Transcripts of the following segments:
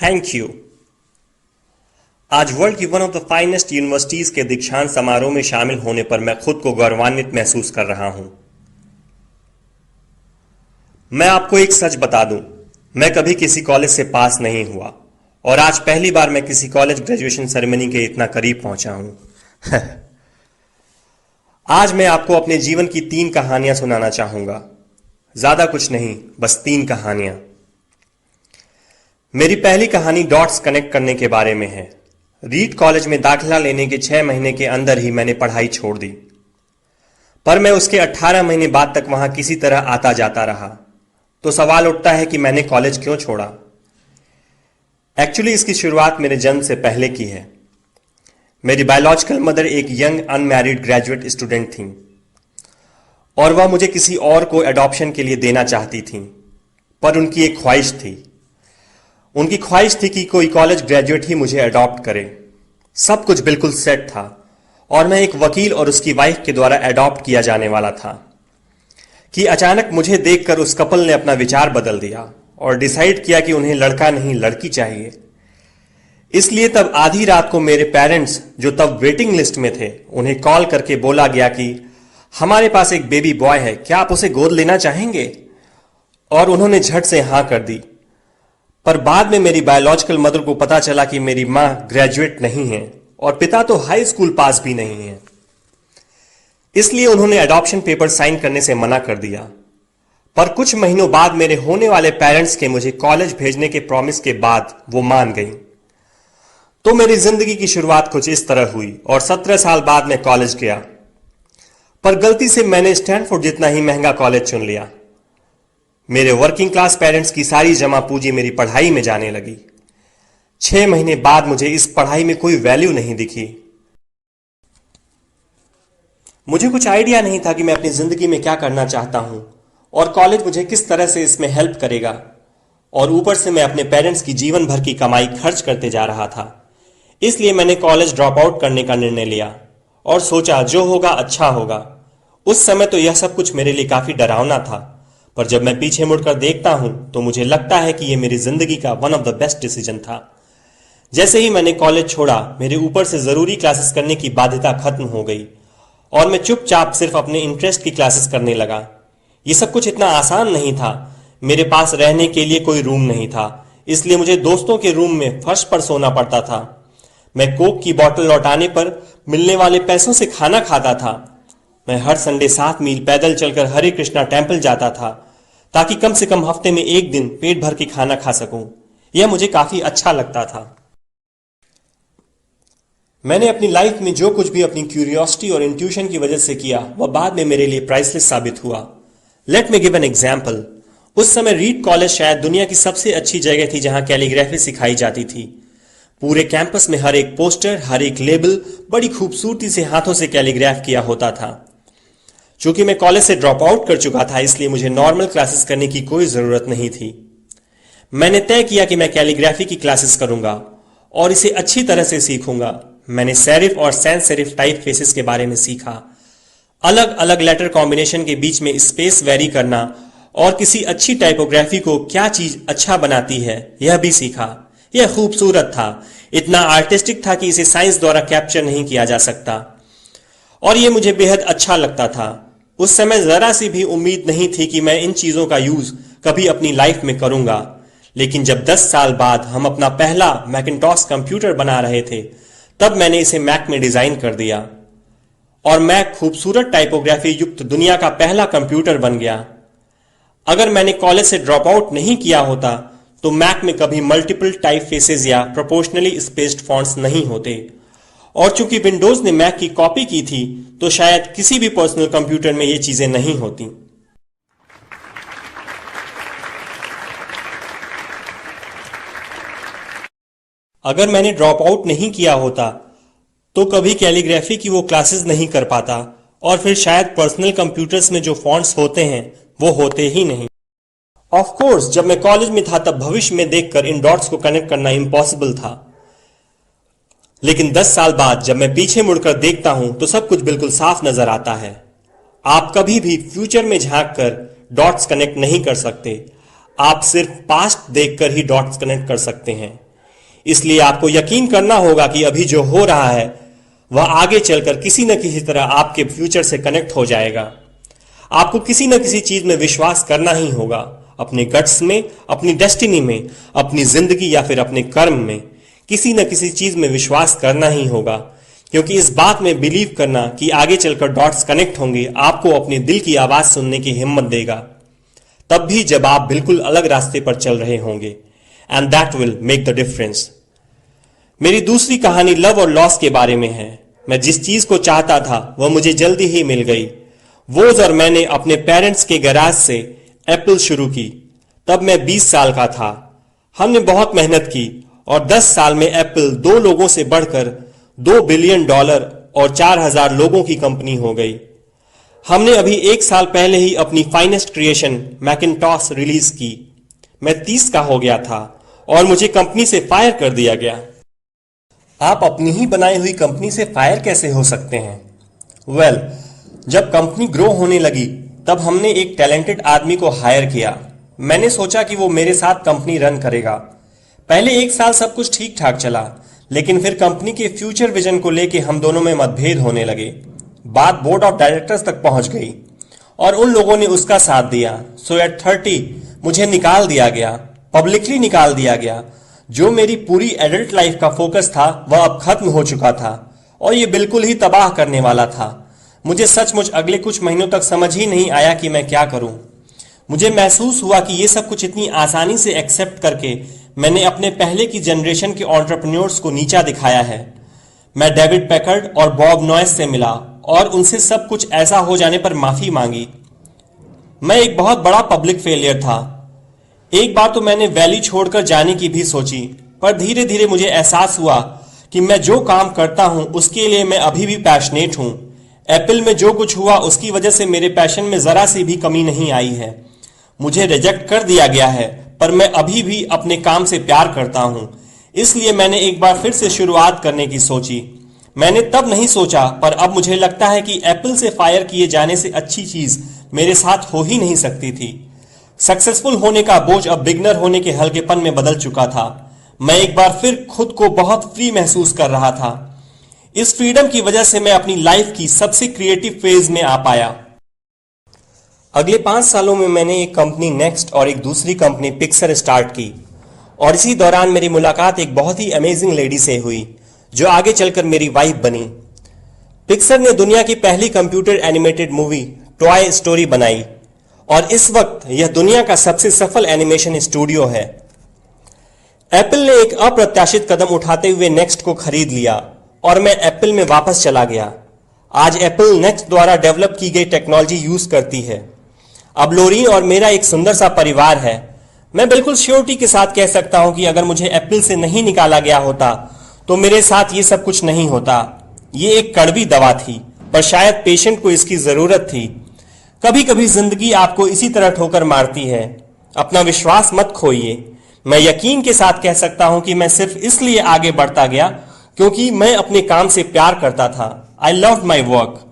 Thank you. आज world की one of the finest universities के दीक्षांत समारोह में शामिल होने पर मैं खुद को गौरवान्वित महसूस कर रहा हूं। मैं आपको एक सच बता दूं, मैं कभी किसी कॉलेज से पास नहीं हुआ और आज पहली बार मैं किसी कॉलेज ग्रेजुएशन सेरेमनी के इतना करीब पहुंचा हूं। आज मैं आपको अपने जीवन की 3 कहानियां सुनाना चाहूंगा। ज्यादा कुछ नहीं, बस 3 कहानियां। मेरी पहली कहानी डॉट्स कनेक्ट करने के बारे में है। रीड कॉलेज में दाखिला लेने के 6 महीने के अंदर ही मैंने पढ़ाई छोड़ दी, पर मैं उसके 18 महीने बाद तक वहां किसी तरह आता जाता रहा। तो सवाल उठता है कि मैंने कॉलेज क्यों छोड़ा। एक्चुअली इसकी शुरुआत मेरे जन्म से पहले की है। मेरी बायोलॉजिकल मदर एक यंग अनमैरिड ग्रेजुएट स्टूडेंट थी और वह मुझे किसी और को एडॉप्शन के लिए देना चाहती थी, पर उनकी एक ख्वाहिश थी। उनकी ख्वाहिश थी कि कोई कॉलेज ग्रेजुएट ही मुझे अडॉप्ट करे। सब कुछ बिल्कुल सेट था और मैं एक वकील और उसकी वाइफ के द्वारा अडॉप्ट किया जाने वाला था कि अचानक मुझे देखकर उस कपल ने अपना विचार बदल दिया और डिसाइड किया कि उन्हें लड़का नहीं लड़की चाहिए। इसलिए तब आधी रात को मेरे पेरेंट्स, जो तब वेटिंग लिस्ट में थे, उन्हें कॉल करके बोला गया कि हमारे पास एक बेबी बॉय है, क्या आप उसे गोद लेना चाहेंगे? और उन्होंने झट से हां कर दी। पर बाद में मेरी बायोलॉजिकल मदर को पता चला कि मेरी मां ग्रेजुएट नहीं है और पिता तो हाई स्कूल पास भी नहीं है। इसलिए उन्होंने अडॉप्शन पेपर साइन करने से मना कर दिया। पर कुछ महीनों बाद मेरे होने वाले पेरेंट्स के मुझे कॉलेज भेजने के प्रॉमिस के बाद वो मान गई। तो मेरी जिंदगी की शुरुआत कुछ इस तरह हुई और 17 साल बाद मैं कॉलेज गया। पर गलती से मैंने स्टैनफोर्ड जितना ही महंगा कॉलेज चुन लिया। मेरे वर्किंग क्लास पेरेंट्स की सारी जमा पूंजी मेरी पढ़ाई में जाने लगी। 6 महीने बाद मुझे इस पढ़ाई में कोई वैल्यू नहीं दिखी। मुझे कुछ आइडिया नहीं था कि मैं अपनी जिंदगी में क्या करना चाहता हूं और कॉलेज मुझे किस तरह से इसमें हेल्प करेगा। और ऊपर से मैं अपने पेरेंट्स की जीवन भर की कमाई खर्च करते जा रहा था। इसलिए मैंने कॉलेज ड्रॉप आउट करने का निर्णय लिया और सोचा जो होगा अच्छा होगा। उस समय तो यह सब कुछ मेरे लिए काफी डरावना था, पर जब मैं पीछे मुड़कर देखता हूं तो मुझे लगता है कि यह मेरी जिंदगी का one of the best decision था। जैसे ही मैंने कॉलेज छोड़ा, मेरे ऊपर से जरूरी क्लासेस करने की बाध्यता खत्म हो गई और मैं चुपचाप सिर्फ अपने इंटरेस्ट की क्लासेस करने लगा। यह सब कुछ इतना आसान नहीं था। मेरे पास रहने के लिए कोई रूम नहीं था, इसलिए मुझे दोस्तों के रूम में फर्श पर सोना पड़ता था। मैं कोक की बोतल लौटाने पर मिलने वाले पैसों से खाना खाता था। मैं हर संडे 7 मील पैदल चलकर हरे कृष्णा टेम्पल जाता था ताकि कम से कम हफ्ते में एक दिन पेट भर के खाना खा सकूं। यह मुझे काफी अच्छा लगता था। मैंने अपनी लाइफ में जो कुछ भी अपनी क्यूरियोसिटी और इंट्यूशन की वजह से किया, वह बाद में मेरे लिए प्राइसलेस साबित हुआ। Let me give an example. उस समय रीड कॉलेज शायद दुनिया की सबसे अच्छी जगह थी जहां कैलीग्राफी सिखाई जाती थी। पूरे कैंपस में हर एक पोस्टर, हर एक लेबल बड़ी खूबसूरती से हाथों से कैलीग्राफ किया होता था। चूंकि मैं कॉलेज से ड्रॉप आउट कर चुका था, इसलिए मुझे नॉर्मल क्लासेस करने की कोई जरूरत नहीं थी। मैंने तय किया कि मैं कैलीग्राफी की क्लासेस करूंगा और इसे अच्छी तरह से सीखूंगा। मैंने सेरिफ और सैंस सेरिफ टाइप फेसेस के बारे में सीखा, अलग अलग लेटर कॉम्बिनेशन के बीच में स्पेस वेरी करना और किसी अच्छी टाइपोग्राफी को क्या चीज अच्छा बनाती है यह भी सीखा। यह खूबसूरत था, इतना आर्टिस्टिक था कि इसे साइंस द्वारा कैप्चर नहीं किया जा सकता और यह मुझे बेहद अच्छा लगता था। उस समय जरा सी भी उम्मीद नहीं थी कि मैं इन चीजों का यूज कभी अपनी लाइफ में करूंगा। लेकिन जब 10 साल बाद हम अपना पहला मैकिन्टॉश कंप्यूटर बना रहे थे, तब मैंने इसे मैक में डिजाइन कर दिया और मैक खूबसूरत टाइपोग्राफी युक्त दुनिया का पहला कंप्यूटर बन गया। अगर मैंने कॉलेज से ड्रॉप आउट नहीं किया होता तो मैक में कभी मल्टीपल टाइप फेसेस या प्रोपोर्शनली स्पेस्ड फॉन्ट्स नहीं होते और चूंकि विंडोज ने मैक की कॉपी की थी तो शायद किसी भी पर्सनल कंप्यूटर में ये चीजें नहीं होती। अगर मैंने ड्रॉप आउट नहीं किया होता तो कभी कैलीग्राफी की वो क्लासेस नहीं कर पाता और फिर शायद पर्सनल कंप्यूटर्स में जो फॉन्ट्स होते हैं वो होते ही नहीं। ऑफ कोर्स जब मैं कॉलेज में था तब भविष्य में देखकर इन डॉट्स को कनेक्ट करना इम्पॉसिबल था, लेकिन 10 साल बाद जब मैं पीछे मुड़कर देखता हूं तो सब कुछ बिल्कुल साफ नजर आता है। आप कभी भी फ्यूचर में झांककर डॉट्स कनेक्ट नहीं कर सकते, आप सिर्फ पास्ट देखकर ही डॉट्स कनेक्ट कर सकते हैं। इसलिए आपको यकीन करना होगा कि अभी जो हो रहा है वह आगे चलकर किसी न किसी तरह आपके फ्यूचर से कनेक्ट हो जाएगा। आपको किसी न किसी चीज में विश्वास करना ही होगा, अपने गट्स में, अपनी डेस्टिनी में, अपनी जिंदगी या फिर अपने कर्म में किसी न किसी चीज में विश्वास करना ही होगा, क्योंकि इस बात में बिलीव करना कि आगे चलकर डॉट्स कनेक्ट होंगे आपको अपने दिल की आवाज सुनने की हिम्मत देगा, तब भी जब आप बिल्कुल अलग रास्ते पर चल रहे होंगे। And that will make the difference. मेरी दूसरी कहानी लव और लॉस के बारे में है। मैं जिस चीज को चाहता था वह मुझे जल्दी ही मिल गई। वोज और मैंने अपने पेरेंट्स के गैराज से एप्पल शुरू की। तब मैं 20 साल का था। हमने बहुत मेहनत की और 10 साल में एप्पल 2 लोगों से बढ़कर $2 बिलियन और 4,000 लोगों की कंपनी हो गई। हमने अभी 1 साल पहले ही अपनी फाइनेस्ट क्रिएशन मैकिन्टॉश रिलीज की। मैं 30 का हो गया था और मुझे कंपनी से फायर कर दिया गया। आप अपनी ही बनाई हुई कंपनी से फायर कैसे हो सकते हैं? वेल, जब कंपनी ग्रो होने लगी तब हमने एक टैलेंटेड आदमी को हायर किया। मैंने सोचा कि वो मेरे साथ कंपनी रन करेगा। पहले 1 साल सब कुछ ठीक ठाक चला, लेकिन फिर कंपनी के फ्यूचर विजन को लेके हम दोनों में मतभेद होने लगे। बात बोर्ड ऑफ डायरेक्टर्स तक पहुंच गई और उन लोगों ने उसका साथ दिया। सो एट 30 मुझे निकाल दिया गया, पब्लिकली निकाल दिया गया। जो मेरी पूरी एडल्ट लाइफ का फोकस था वह अब खत्म हो चुका था और ये बिल्कुल ही तबाह करने वाला था। मुझे सचमुच अगले कुछ महीनों तक समझ ही नहीं आया कि मैं क्या करूं। मुझे महसूस हुआ कि ये सब कुछ इतनी आसानी से एक्सेप्ट करके मैंने अपने पहले की जनरेशन के एंटरप्रेन्योर्स को नीचा दिखाया है। मैं डेविड पैकर्ड और बॉब नॉयस से मिला और उनसे सब कुछ ऐसा हो जाने पर माफी मांगी। मैं एक बहुत बड़ा पब्लिक फेलियर था। एक बार तो मैंने वैली छोड़कर जाने की भी सोची, पर धीरे धीरे मुझे एहसास हुआ कि मैं जो काम करता हूं उसके लिए मैं अभी भी पैशनेट हूं। एप्पल में जो कुछ हुआ उसकी वजह से मेरे पैशन में जरा सी भी कमी नहीं आई है। मुझे रिजेक्ट कर दिया गया है, पर मैं अभी भी अपने काम से प्यार करता हूं। इसलिए मैंने एक बार फिर से शुरुआत करने की सोची। मैंने तब नहीं सोचा, पर अब मुझे लगता है कि एप्पल से फायर किए जाने से अच्छी चीज मेरे साथ हो ही नहीं सकती थी। सक्सेसफुल होने का बोझ अब बिगनर होने के हल्केपन में बदल चुका था। मैं एक बार फिर खुद को बहुत फ्री महसूस कर रहा था। इस फ्रीडम की वजह से मैं अपनी लाइफ की सबसे क्रिएटिव फेज में आ पाया। अगले 5 सालों में मैंने एक कंपनी नेक्स्ट और एक दूसरी कंपनी पिक्सर स्टार्ट की और इसी दौरान मेरी मुलाकात एक बहुत ही अमेजिंग लेडी से हुई जो आगे चलकर मेरी वाइफ बनी। पिक्सर ने दुनिया की पहली computer animated movie toy story बनाई और इस वक्त यह दुनिया का सबसे सफल एनिमेशन स्टूडियो है। एप्पल ने एक अप्रत्याशित कदम उठाते हुए नेक्स्ट को खरीद लिया और मैं एप्पल में वापस चला गया। आज एप्पल नेक्स्ट द्वारा डेवलप की गई टेक्नोलॉजी यूज करती है। अब लोरीन और मेरा एक सुंदर सा परिवार है। मैं बिल्कुल श्योरिटी के साथ कह सकता हूं कि अगर मुझे एप्पल से नहीं निकाला गया होता तो मेरे साथ ये सब कुछ नहीं होता। ये एक कड़वी दवा थी, पर शायद पेशेंट को इसकी जरूरत थी। कभी कभी जिंदगी आपको इसी तरह ठोकर मारती है। अपना विश्वास मत खोइए। मैं यकीन के साथ कह सकता हूं कि मैं सिर्फ इसलिए आगे बढ़ता गया क्योंकि मैं अपने काम से प्यार करता था। I love my work.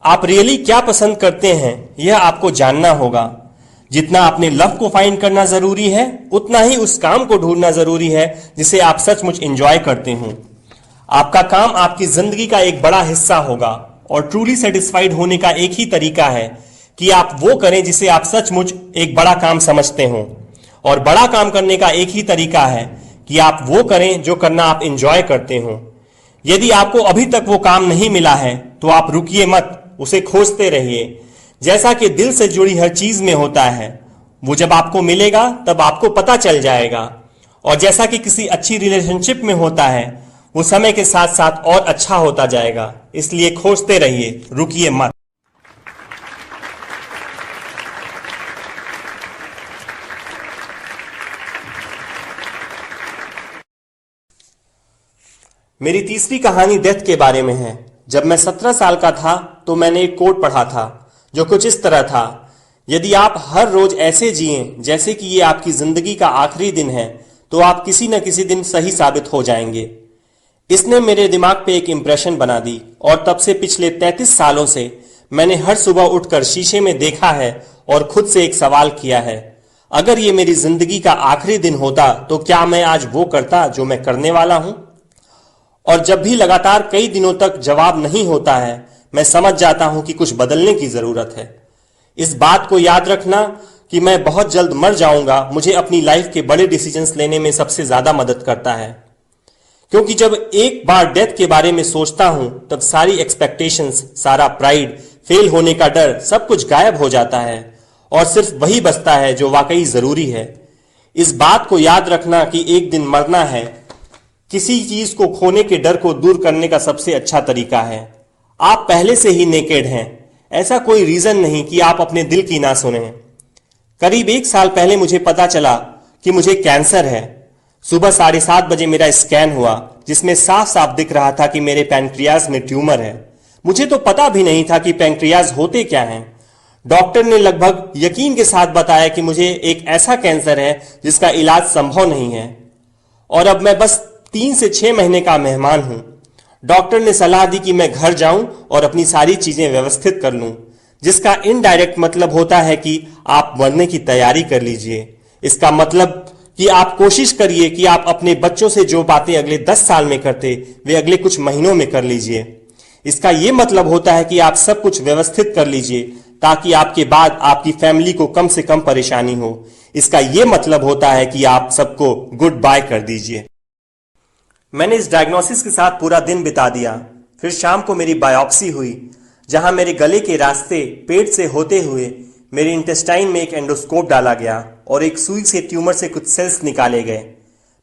आप रियली क्या पसंद करते हैं यह आपको जानना होगा। जितना अपने लव को फाइंड करना जरूरी है, उतना ही उस काम को ढूंढना जरूरी है जिसे आप सचमुच एंजॉय करते हो। आपका काम आपकी जिंदगी का एक बड़ा हिस्सा होगा और ट्रूली सेटिस्फाइड होने का एक ही तरीका है कि आप वो करें जिसे आप सचमुच एक बड़ा काम समझते हो। और बड़ा काम करने का एक ही तरीका है कि आप वो करें जो करना आप एंजॉय करते हो। यदि आपको अभी तक वो काम नहीं मिला है तो आप रुकिए मत, उसे खोजते रहिए। जैसा कि दिल से जुड़ी हर चीज में होता है, वो जब आपको मिलेगा तब आपको पता चल जाएगा। और जैसा कि किसी अच्छी रिलेशनशिप में होता है, वो समय के साथ साथ और अच्छा होता जाएगा। इसलिए खोजते रहिए, रुकिए मत। मेरी तीसरी कहानी डेथ के बारे में है। जब मैं 17 साल का था तो मैंने एक कोट पढ़ा था जो कुछ इस तरह था, यदि आप हर रोज ऐसे जिएं जैसे कि ये आपकी जिंदगी का आखिरी दिन है तो आप किसी न किसी दिन सही साबित हो जाएंगे। इसने मेरे दिमाग पे एक इंप्रेशन बना दी और तब से पिछले 33 सालों से मैंने हर सुबह उठकर शीशे में देखा है और खुद से एक सवाल किया है, अगर ये मेरी जिंदगी का आखिरी दिन होता तो क्या मैं आज वो करता जो मैं करने वाला हूं? और जब भी लगातार कई दिनों तक जवाब नहीं होता है, मैं समझ जाता हूं कि कुछ बदलने की जरूरत है। इस बात को याद रखना कि मैं बहुत जल्द मर जाऊंगा मुझे अपनी लाइफ के बड़े डिसीजंस लेने में सबसे ज्यादा मदद करता है, क्योंकि जब एक बार डेथ के बारे में सोचता हूं तब सारी एक्सपेक्टेशंस, सारा प्राइड, फेल होने का डर, सब कुछ गायब हो जाता है और सिर्फ वही बचता है जो वाकई जरूरी है। इस बात को याद रखना कि एक दिन मरना है किसी चीज को खोने के डर को दूर करने का सबसे अच्छा तरीका है। आप पहले से ही नेकेड हैं, ऐसा कोई रीजन नहीं कि आप अपने दिल की ना सुने। करीब 1 साल पहले मुझे पता चला कि मुझे कैंसर है। सुबह 7:30 बजे मेरा स्कैन हुआ जिसमें साफ साफ दिख रहा था कि मेरे पैंक्रियाज में ट्यूमर है। मुझे तो पता भी नहीं था कि पैंक्रियाज होते क्या हैं। डॉक्टर ने लगभग यकीन के साथ बताया कि मुझे एक ऐसा कैंसर है जिसका इलाज संभव नहीं है और अब मैं बस 3 से 6 महीने का मेहमान हूं। डॉक्टर ने सलाह दी कि मैं घर जाऊं और अपनी सारी चीजें व्यवस्थित कर लूं, जिसका इनडायरेक्ट मतलब होता है कि आप मरने की तैयारी कर लीजिए। इसका मतलब कि आप कोशिश करिए कि आप अपने बच्चों से जो बातें अगले 10 साल में करते वे अगले कुछ महीनों में कर लीजिए। इसका यह मतलब होता है कि आप सब कुछ व्यवस्थित कर लीजिए ताकि आपके बाद आपकी फैमिली को कम से कम परेशानी हो। इसका यह मतलब होता है कि आप सबको गुड बाय कर दीजिए। मैंने इस डायग्नोसिस के साथ पूरा दिन बिता दिया। फिर शाम को मेरी बायोप्सी हुई, जहां मेरे गले के रास्ते पेट से होते हुए मेरे इंटेस्टाइन में एक एंडोस्कोप डाला गया और एक सुई से ट्यूमर से कुछ सेल्स निकाले गए।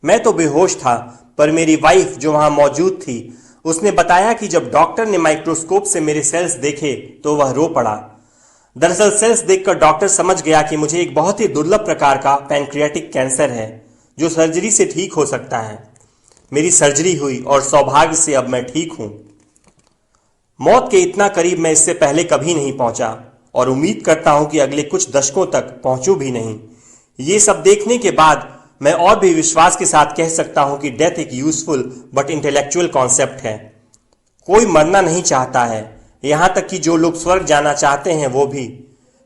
मैं तो बेहोश था, पर मेरी वाइफ जो वहां मौजूद थी उसने बताया कि जब डॉक्टर ने माइक्रोस्कोप से मेरे सेल्स देखे तो वह रो पड़ा। दरअसल सेल्स देखकर डॉक्टर समझ गया कि मुझे एक बहुत ही दुर्लभ प्रकार का पैंक्रियाटिक कैंसर है जो सर्जरी से ठीक हो सकता है। मेरी सर्जरी हुई और सौभाग्य से अब मैं ठीक हूं। मौत के इतना करीब मैं इससे पहले कभी नहीं पहुंचा और उम्मीद करता हूं कि अगले कुछ दशकों तक पहुंचूं भी नहीं। ये सब देखने के बाद मैं और भी विश्वास के साथ कह सकता हूं कि डेथ एक यूजफुल बट इंटेलेक्चुअल कॉन्सेप्ट है। कोई मरना नहीं चाहता है, यहां तक कि जो लोग स्वर्ग जाना चाहते हैं वो भी।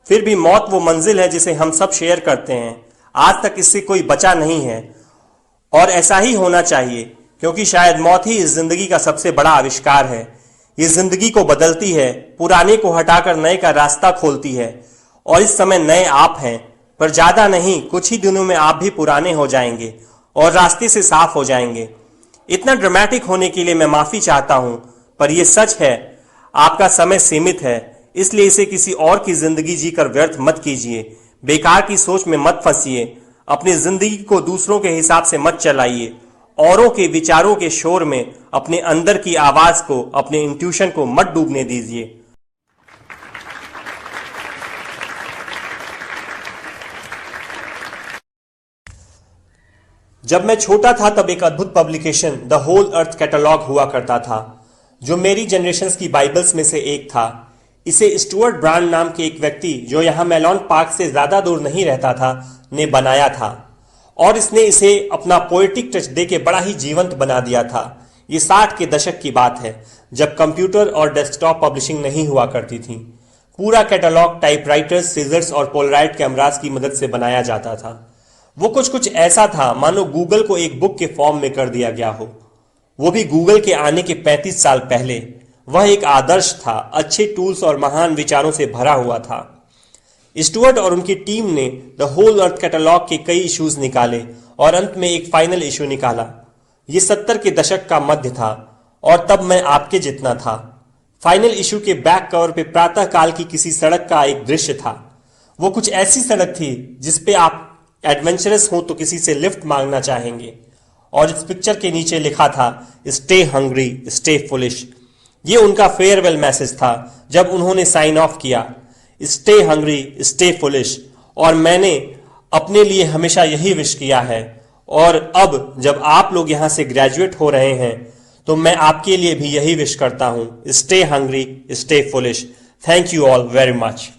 फिर भी मौत वो मंजिल है जिसे हम सब शेयर करते हैं। आज तक इससे कोई बचा नहीं है और ऐसा ही होना चाहिए, क्योंकि शायद मौत ही इस जिंदगी का सबसे बड़ा आविष्कार है। ये जिंदगी को बदलती है, पुराने को हटाकर नए का रास्ता खोलती है और इस समय नए आप हैं, पर ज्यादा नहीं, कुछ ही दिनों में आप भी पुराने हो जाएंगे और रास्ते से साफ हो जाएंगे। इतना ड्रामेटिक होने के लिए मैं माफी चाहता हूं, पर यह सच है। आपका समय सीमित है, इसलिए इसे किसी और की जिंदगी जीकर व्यर्थ मत कीजिए। बेकार की सोच में मत फंसिए। अपनी जिंदगी को दूसरों के हिसाब से मत चलाइए। औरों के विचारों के शोर में अपने अंदर की आवाज को, अपने इंट्यूशन को मत डूबने दीजिए। जब मैं छोटा था तब एक अद्भुत publication the Whole Earth Catalog हुआ करता था, जो मेरी जनरेशंस की बाइबल्स में से एक था। इसे स्टुअर्ट ब्रांड नाम के एक व्यक्ति, जो यहां मेलॉन पार्क से ज्यादा दूर नहीं रहता था, ने बनाया था और इसने इसे अपना पोएटिक टच देके बड़ा ही जीवंत बना दिया था। ये 60 के दशक की बात है, जब कंप्यूटर और डेस्कटॉप पब्लिशिंग नहीं हुआ करती थी। पूरा कैटलॉग टाइपराइटर्स, सीजर्स और पोलराइड कैमरास की मदद से बनाया जाता था। वो कुछ ऐसा था मानो गूगल को एक बुक के फॉर्म में कर दिया गया हो, वो भी गूगल के आने के 35 साल पहले। वह एक आदर्श था, अच्छे टूल्स और महान विचारों से भरा हुआ था। स्टुअर्ट और उनकी टीम ने द होल अर्थ कैटलॉग के कई इश्यूज निकाले और अंत में एक फाइनल इश्यू निकाला। ये 70 के दशक का मध्य था और तब मैं आपके जितना था। फाइनल इश्यू के बैक कवर पे प्रातः काल की किसी सड़क का एक दृश्य था। वो कुछ ऐसी सड़क थी जिसपे आप एडवेंचरस हो तो किसी से लिफ्ट मांगना चाहेंगे, और इस पिक्चर के नीचे लिखा था स्टे हंग्री स्टे फुलिश। ये उनका फेयरवेल मैसेज था जब उन्होंने साइन ऑफ किया, स्टे हंग्री स्टे फुलिश। और मैंने अपने लिए हमेशा यही विश किया है, और अब जब आप लोग यहां से ग्रेजुएट हो रहे हैं तो मैं आपके लिए भी यही विश करता हूं, stay hungry stay foolish. Thank you all very much.